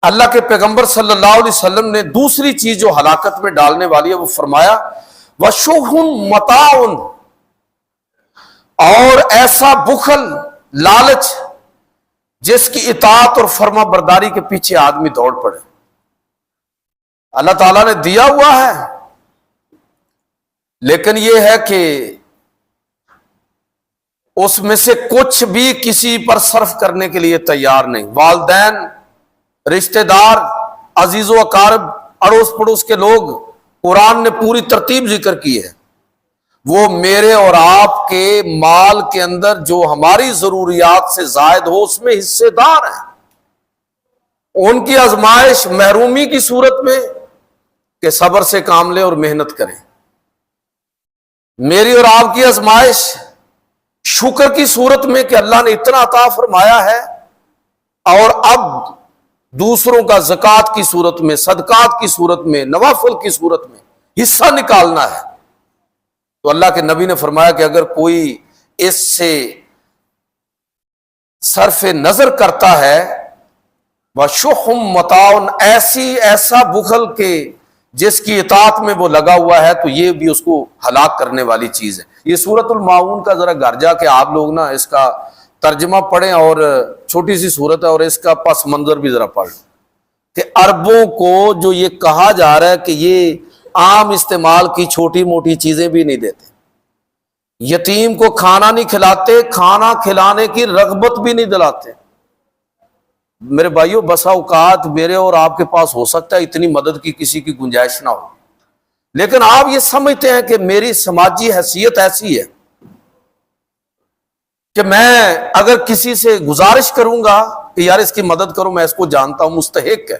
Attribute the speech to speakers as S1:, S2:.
S1: اللہ کے پیغمبر صلی اللہ علیہ وسلم نے دوسری چیز جو ہلاکت میں ڈالنے والی ہے وہ فرمایا وَشُحٌ مَطَاعٌ، اور ایسا بخل، لالچ جس کی اطاعت اور فرما برداری کے پیچھے آدمی دوڑ پڑے۔ اللہ تعالیٰ نے دیا ہوا ہے، لیکن یہ ہے کہ اس میں سے کچھ بھی کسی پر صرف کرنے کے لیے تیار نہیں۔ والدین، رشتہ دار، عزیز و اقارب، اڑوس پڑوس کے لوگ، قرآن نے پوری ترتیب ذکر کی ہے، وہ میرے اور آپ کے مال کے اندر جو ہماری ضروریات سے زائد ہو اس میں حصے دار ہیں۔ ان کی آزمائش محرومی کی صورت میں کہ صبر سے کام لیں اور محنت کریں، میری اور آپ کی آزمائش شکر کی صورت میں کہ اللہ نے اتنا عطا فرمایا ہے اور اب دوسروں کا زکوٰۃ کی صورت میں، صدقات کی صورت میں، نوافل کی صورت میں حصہ نکالنا ہے۔ تو اللہ کے نبی نے فرمایا کہ اگر کوئی اس سے صرف نظر کرتا ہے وَشُحٌ مَطَاعٌ، ایسا بخل کہ جس کی اطاعت میں وہ لگا ہوا ہے، تو یہ بھی اس کو ہلاک کرنے والی چیز ہے۔ یہ سورۃ الماعون کا ذرا گھر جا کے آپ لوگ نا اس کا ترجمہ پڑھیں، اور چھوٹی سی صورت ہے، اور اس کا پس منظر بھی ذرا پڑھ لیں کہ عربوں کو جو یہ کہا جا رہا ہے کہ یہ عام استعمال کی چھوٹی موٹی چیزیں بھی نہیں دیتے، یتیم کو کھانا نہیں کھلاتے، کھانا کھلانے کی رغبت بھی نہیں دلاتے۔ میرے بھائیوں، بسا اوقات میرے اور آپ کے پاس ہو سکتا ہے اتنی مدد کی کسی کی گنجائش نہ ہو، لیکن آپ یہ سمجھتے ہیں کہ میری سماجی حیثیت ایسی ہے کہ میں اگر کسی سے گزارش کروں گا کہ یار اس کی مدد کروں، میں اس کو جانتا ہوں مستحق ہے،